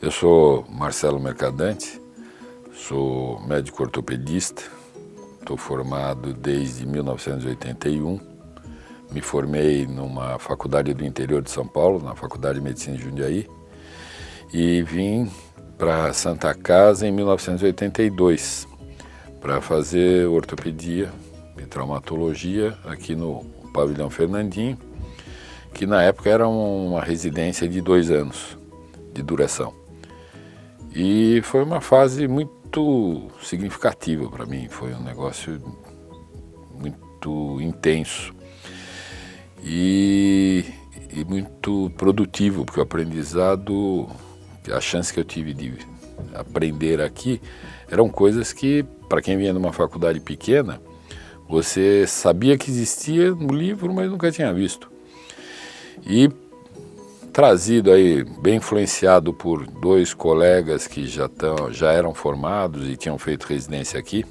Eu sou Marcelo Mercadante, sou médico ortopedista, estou formado desde 1981. Me formei numa faculdade do interior de São Paulo, na Faculdade de Medicina de Jundiaí, e vim para Santa Casa em 1982 para fazer ortopedia e traumatologia aqui no Pavilhão Fernandinho, que na época era uma residência de 2 anos de duração. E foi uma fase muito significativa para mim, foi um negócio muito intenso e muito produtivo, porque o aprendizado, a chance que eu tive de aprender aqui, eram coisas que, para quem vinha de uma faculdade pequena, você sabia que existia no livro, mas nunca tinha visto. E trazido aí, bem influenciado por 2 colegas que já eram formados e tinham feito residência aqui,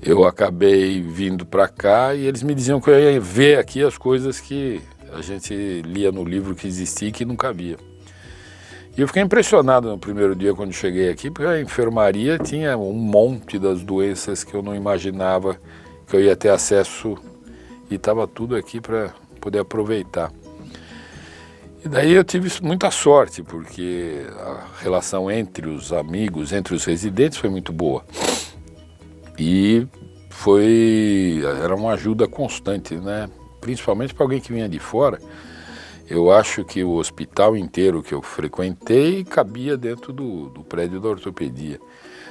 eu acabei vindo para cá e eles me diziam que eu ia ver aqui as coisas que a gente lia no livro que existia e que nunca via. E eu fiquei impressionado no primeiro dia quando cheguei aqui, porque a enfermaria tinha um monte das doenças que eu não imaginava que eu ia ter acesso, e estava tudo aqui para poder aproveitar. E daí eu tive muita sorte, porque a relação entre os amigos, entre os residentes foi muito boa. E era uma ajuda constante, né? Principalmente para alguém que vinha de fora. Eu acho que o hospital inteiro que eu frequentei cabia dentro do prédio da ortopedia.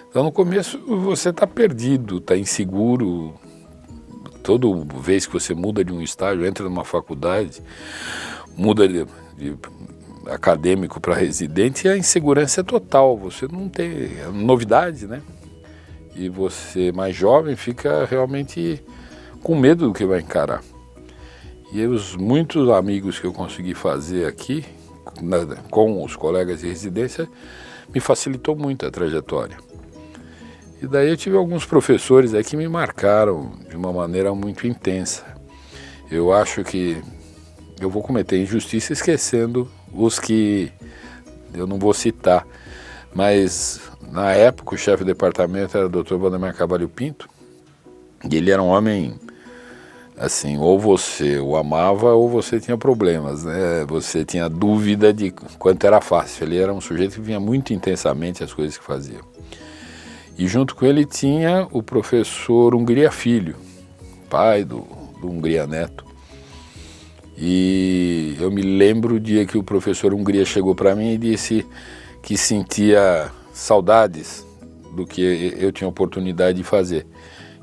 Então no começo você está perdido, está inseguro. Toda vez que você muda de um estágio, entra numa faculdade, muda de acadêmico para residente, e a insegurança é total. Você não tem novidade, né? E você, mais jovem, fica realmente com medo do que vai encarar. E os muitos amigos que eu consegui fazer aqui, com os colegas de residência, me facilitou muito a trajetória. E daí eu tive alguns professores aí que me marcaram de uma maneira muito intensa. Eu acho que eu vou cometer injustiça esquecendo os que eu não vou citar, mas na época o chefe de departamento era o Dr. Valdemar Carvalho Pinto, e ele era um homem assim, ou você o amava ou você tinha problemas, né? Você tinha dúvida de quanto era fácil. Ele era um sujeito que vinha muito intensamente as coisas que fazia. E junto com ele tinha o professor Hungria Filho, pai do Hungria Neto. E eu me lembro o dia que o professor Hungria chegou para mim e disse que sentia saudades do que eu tinha oportunidade de fazer.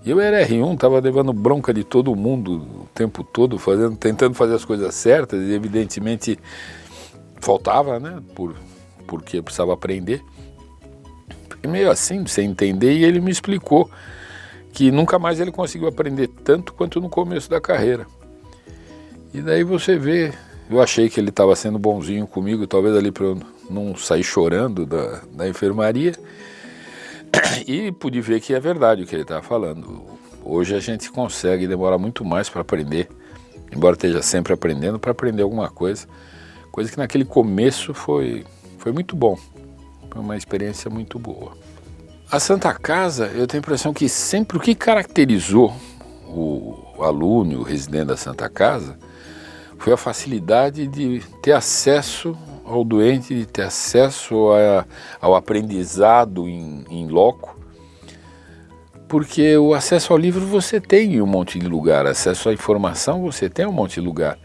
E eu era R1, estava levando bronca de todo mundo o tempo todo, tentando fazer as coisas certas, e evidentemente faltava, né, porque eu precisava aprender. Fiquei meio assim, sem entender, e ele me explicou que nunca mais ele conseguiu aprender tanto quanto no começo da carreira. E daí você vê, eu achei que ele estava sendo bonzinho comigo, talvez ali para eu não sair chorando da enfermaria, e pude ver que é verdade o que ele estava falando. Hoje a gente consegue demorar muito mais para aprender, embora esteja sempre aprendendo, para aprender alguma coisa que naquele começo foi muito bom, foi uma experiência muito boa. A Santa Casa, eu tenho a impressão que sempre o que caracterizou o aluno, o residente da Santa Casa, foi a facilidade de ter acesso ao doente, de ter acesso ao aprendizado em loco, porque o acesso ao livro você tem em um monte de lugar, acesso à informação você tem em um monte de lugar.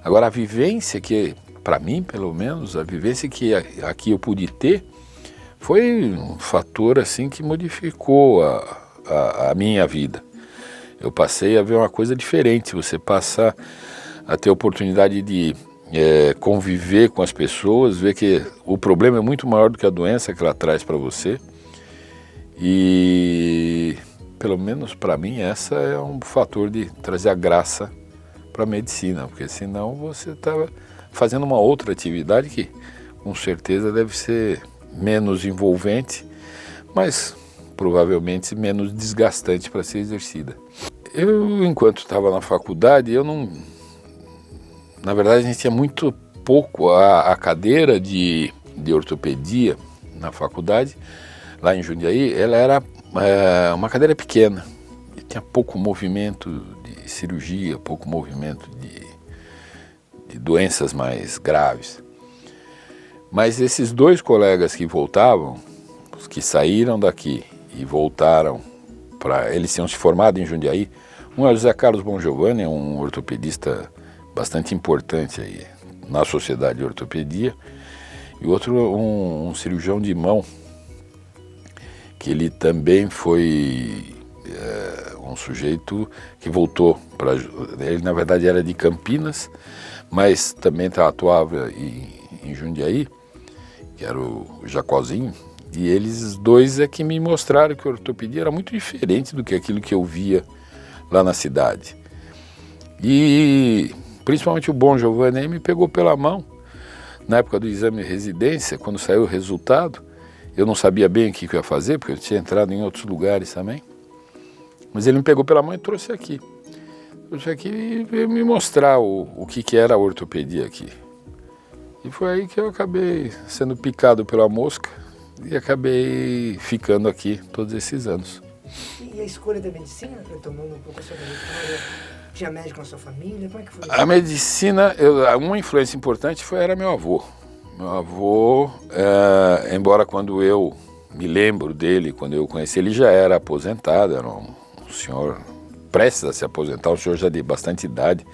Agora a vivência que, para mim pelo menos, a vivência que aqui eu pude ter, foi um fator assim que modificou a minha vida. Eu passei a ver uma coisa diferente, você passa a ter a oportunidade de conviver com as pessoas, ver que o problema é muito maior do que a doença que ela traz para você. E, pelo menos para mim, essa é um fator de trazer a graça para a medicina, porque senão você estava fazendo uma outra atividade que, com certeza, deve ser menos envolvente, mas provavelmente menos desgastante para ser exercida. Eu, enquanto estava na faculdade, na verdade, a gente tinha muito pouco a cadeira de de ortopedia na faculdade, lá em Jundiaí, ela era uma cadeira pequena, e tinha pouco movimento de cirurgia, pouco movimento de doenças mais graves. Mas esses dois colegas que voltavam, os que saíram daqui e voltaram eles tinham se formado em Jundiaí, um é o José Carlos Bongiovanni, um ortopedista bastante importante aí na sociedade de ortopedia, e outro um cirurgião de mão, que ele também foi um sujeito que voltou para... Ele, na verdade, era de Campinas, mas também atuava em Jundiaí, que era o Jacozinho, e eles dois é que me mostraram que a ortopedia era muito diferente do que aquilo que eu via lá na cidade. E principalmente o Bongiovanni me pegou pela mão, na época do exame de residência, quando saiu o resultado. Eu não sabia bem o que eu ia fazer, porque eu tinha entrado em outros lugares também. Mas ele me pegou pela mão e trouxe aqui. Trouxe aqui e veio me mostrar o que era a ortopedia aqui. E foi aí que eu acabei sendo picado pela mosca e acabei ficando aqui todos esses anos. E a escolha da medicina, retomando um pouco a sua trajetória, tinha médico na sua família? Como é que foi? A medicina, uma influência importante era meu avô. Meu avô, embora quando eu me lembro dele, quando eu conheci ele, já era aposentado, era um senhor prestes a se aposentar, um senhor já de bastante idade,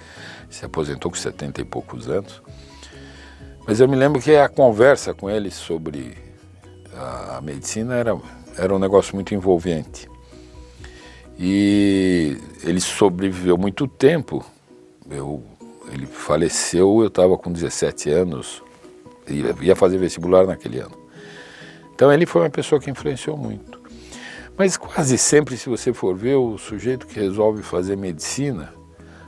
se aposentou com 70 e poucos anos. Mas eu me lembro que a conversa com ele sobre a medicina era um negócio muito envolvente. E ele sobreviveu muito tempo. Ele faleceu, eu estava com 17 anos, ia fazer vestibular naquele ano. Então ele foi uma pessoa que influenciou muito. Mas quase sempre, se você for ver, o sujeito que resolve fazer medicina,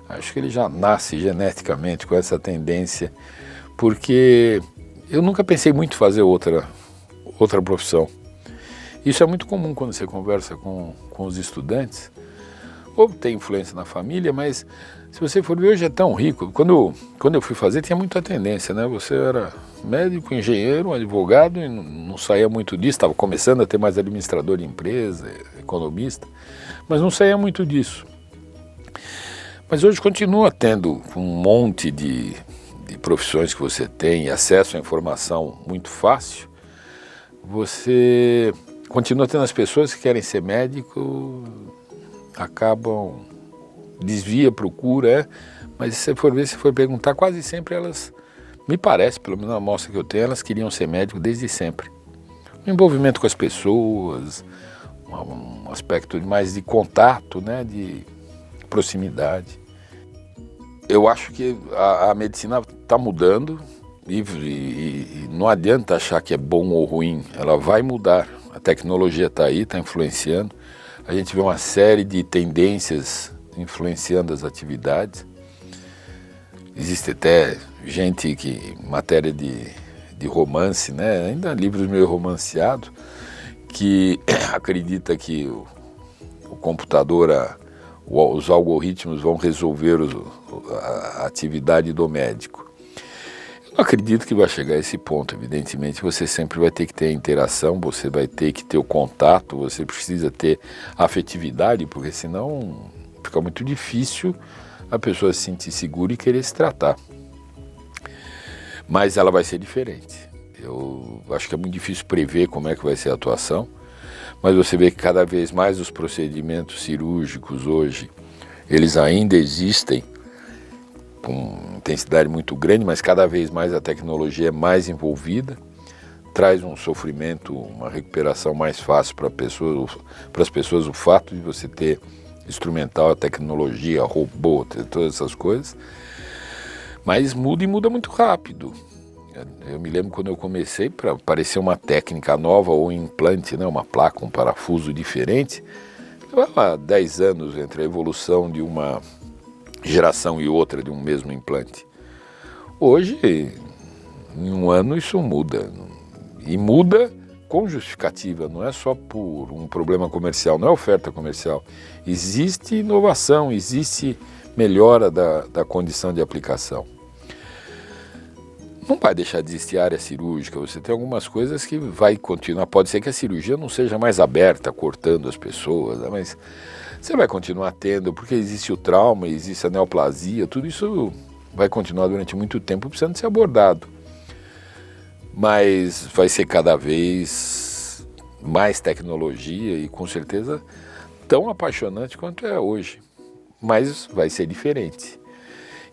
acho que ele já nasce geneticamente com essa tendência, porque eu nunca pensei muito em fazer outra profissão. Isso é muito comum quando você conversa com os estudantes. Ou tem influência na família, mas se você for ver, hoje é tão rico. Quando eu fui fazer, tinha muita tendência, né? Você era médico, engenheiro, advogado, e não saía muito disso. Estava começando a ter mais administrador de empresa, economista, mas não saía muito disso. Mas hoje continua tendo um monte de profissões que você tem, acesso à informação muito fácil. Você continua tendo as pessoas que querem ser médico, acabam, desvia, procura, mas se você for ver, se for perguntar, quase sempre elas, me parece, pelo menos na amostra que eu tenho, elas queriam ser médico desde sempre. O envolvimento com as pessoas, um aspecto mais de contato, né, de proximidade. Eu acho que a medicina está mudando e não adianta achar que é bom ou ruim, ela vai mudar. A tecnologia está aí, está influenciando. A gente vê uma série de tendências influenciando as atividades. Existe até gente que, matéria de romance, né? Ainda livros meio romanceados, que acredita que o computador, os algoritmos vão resolver a atividade do médico. Eu não acredito que vai chegar a esse ponto, evidentemente. Você sempre vai ter que ter a interação, você vai ter que ter o contato, você precisa ter afetividade, porque senão fica muito difícil a pessoa se sentir segura e querer se tratar. Mas ela vai ser diferente. Eu acho que é muito difícil prever como é que vai ser a atuação, mas você vê que cada vez mais os procedimentos cirúrgicos hoje, eles ainda existem com intensidade muito grande, mas cada vez mais a tecnologia é mais envolvida, traz um sofrimento, uma recuperação mais fácil para as pessoas, o fato de você ter instrumental, a tecnologia, robô, todas essas coisas, mas muda e muda muito rápido. Eu me lembro quando eu comecei, para aparecer uma técnica nova ou um implante, né, uma placa, um parafuso diferente, levava 10 anos entre a evolução de uma geração e outra de um mesmo implante. Hoje, em um ano, isso muda. E muda com justificativa, não é só por um problema comercial, não é oferta comercial. Existe inovação, existe melhora da condição de aplicação. não vai deixar de existir área cirúrgica, você tem algumas coisas que vai continuar, pode ser que a cirurgia não seja mais aberta, cortando as pessoas, né? Mas você vai continuar tendo, porque existe o trauma, existe a neoplasia, tudo isso vai continuar durante muito tempo precisando ser abordado. Mas vai ser cada vez mais tecnologia e com certeza tão apaixonante quanto é hoje, mas vai ser diferente.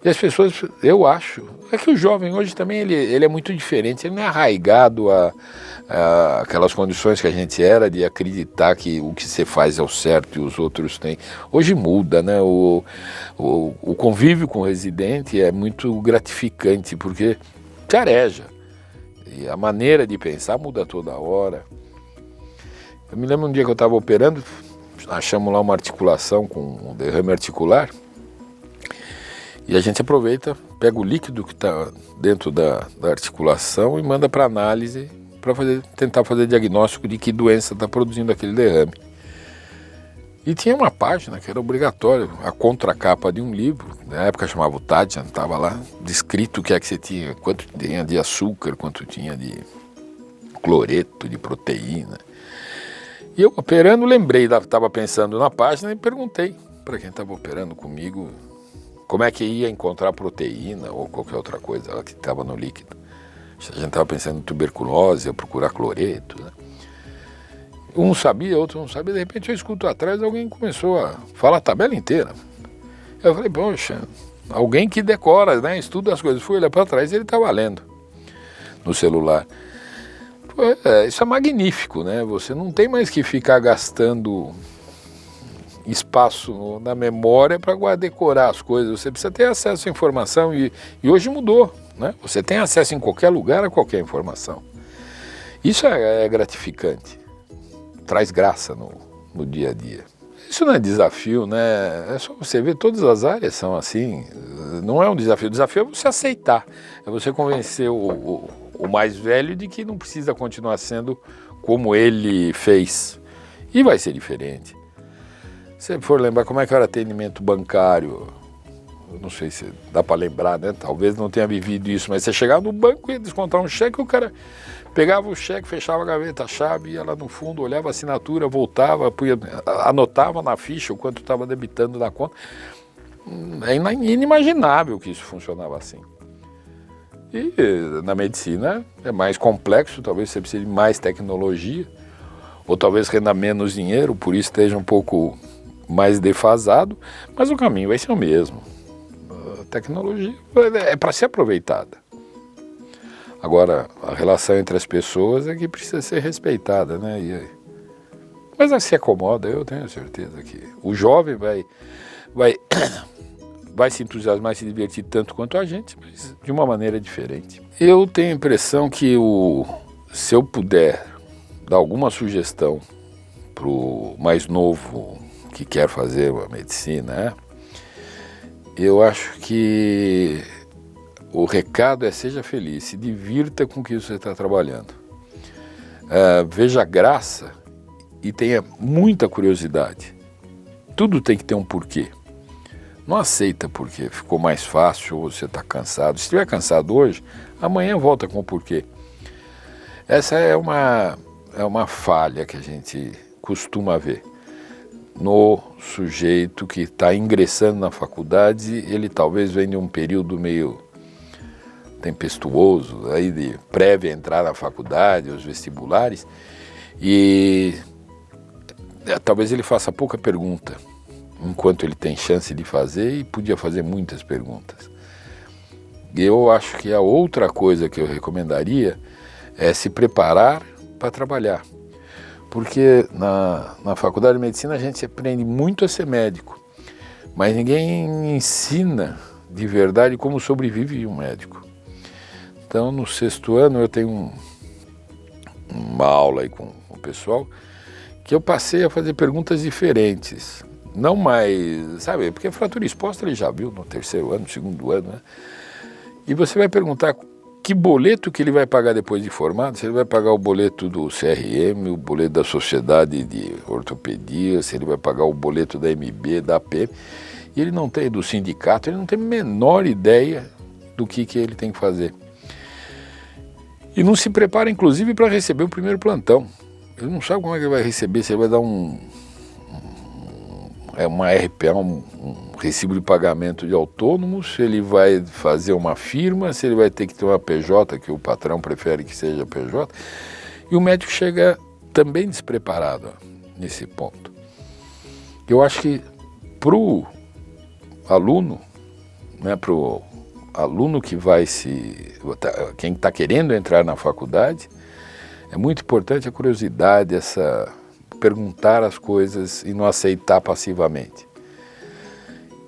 E as pessoas, eu acho, é que o jovem hoje também ele é muito diferente, ele não é arraigado a aquelas condições que a gente era de acreditar que o que você faz é o certo e os outros têm. Hoje muda, né? O convívio com o residente é muito gratificante, porque te areja. E a maneira de pensar muda toda hora. Eu me lembro um dia que eu estava operando, achamos lá uma articulação com um derrame articular, e a gente aproveita, pega o líquido que está dentro da articulação e manda para análise para tentar fazer diagnóstico de que doença está produzindo aquele derrame. E tinha uma página que era obrigatória, a contracapa de um livro, na época chamava o Tadian, estava lá descrito o que é que você tinha, quanto tinha de açúcar, quanto tinha de cloreto, de proteína. E eu operando lembrei, estava pensando na página e perguntei para quem estava operando comigo como é que ia encontrar proteína ou qualquer outra coisa que estava no líquido. A gente estava pensando em tuberculose, ia procurar cloreto, né? Um sabia, outro não sabia, de repente eu escuto atrás, alguém começou a falar a tabela inteira. Eu falei, poxa, alguém que decora, né, estuda as coisas. Fui olhar para trás e ele estava lendo no celular. Isso é magnífico, né? Você não tem mais que ficar gastando espaço na memória para decorar as coisas. Você precisa ter acesso à informação e hoje mudou, né? Você tem acesso em qualquer lugar a qualquer informação. Isso é gratificante. Traz graça no dia a dia. Isso não é desafio, né? É só você ver, todas as áreas são assim. Não é um desafio. O desafio é você aceitar. É você convencer o mais velho de que não precisa continuar sendo como ele fez. E vai ser diferente. Se você for lembrar como é que era atendimento bancário, eu não sei se dá para lembrar, né? Talvez não tenha vivido isso, mas você chegava no banco e ia descontar um cheque, o cara pegava o cheque, fechava a gaveta, a chave, ia lá no fundo, olhava a assinatura, voltava, anotava na ficha o quanto estava debitando na conta. É inimaginável que isso funcionava assim. E na medicina é mais complexo, talvez você precise de mais tecnologia, ou talvez renda menos dinheiro, por isso esteja um pouco mais defasado, mas o caminho vai ser o mesmo. A tecnologia é para ser aproveitada. Agora, a relação entre as pessoas é que precisa ser respeitada, né? Mas ela se acomoda, eu tenho certeza que o jovem vai se entusiasmar e se divertir tanto quanto a gente, mas de uma maneira diferente. Eu tenho a impressão que se eu puder dar alguma sugestão para o mais novo que quer fazer a medicina, eu acho que o recado é: seja feliz, se divirta com o que você está trabalhando. Veja graça e tenha muita curiosidade. Tudo tem que ter um porquê. Não aceita porque ficou mais fácil ou você está cansado. Se estiver cansado hoje, amanhã volta com o porquê. Essa é uma falha que a gente costuma ver no sujeito que está ingressando na faculdade. Ele talvez venha de um período meio tempestuoso, aí de prévia entrar na faculdade, os vestibulares, e talvez ele faça pouca pergunta, enquanto ele tem chance de fazer, e podia fazer muitas perguntas. Eu acho que a outra coisa que eu recomendaria é se preparar para trabalhar, porque na faculdade de medicina a gente aprende muito a ser médico, mas ninguém ensina de verdade como sobrevive um médico. Então, no 6º ano, eu tenho uma aula aí com o pessoal que eu passei a fazer perguntas diferentes. Não mais, sabe, porque fratura exposta ele já viu no 3º ano, 2º ano, né? E você vai perguntar que boleto que ele vai pagar depois de formado, se ele vai pagar o boleto do CRM, o boleto da Sociedade de Ortopedia, se ele vai pagar o boleto da MB, da APM, e ele não tem, do sindicato, ele não tem a menor ideia do que ele tem que fazer. E não se prepara, inclusive, para receber o primeiro plantão. Ele não sabe como é que ele vai receber, se ele vai dar uma RPA, um recibo de pagamento de autônomo, se ele vai fazer uma firma, se ele vai ter que ter uma PJ, que o patrão prefere que seja PJ. E o médico chega também despreparado nesse ponto. Eu acho que para o aluno, né, para o aluno que vai quem está querendo entrar na faculdade, é muito importante a curiosidade, perguntar as coisas e não aceitar passivamente.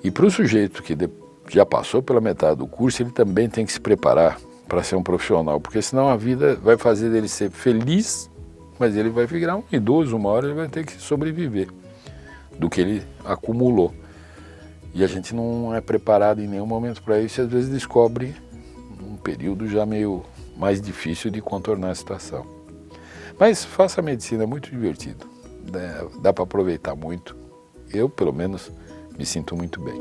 E para o sujeito que já passou pela metade do curso, ele também tem que se preparar para ser um profissional, porque senão a vida vai fazer dele ser feliz, mas ele vai virar um idoso, uma hora ele vai ter que sobreviver do que ele acumulou. E a gente não é preparado em nenhum momento para isso e às vezes descobre um período já meio mais difícil de contornar a situação. Mas faça a medicina, é muito divertido, dá para aproveitar muito. Eu, pelo menos, me sinto muito bem.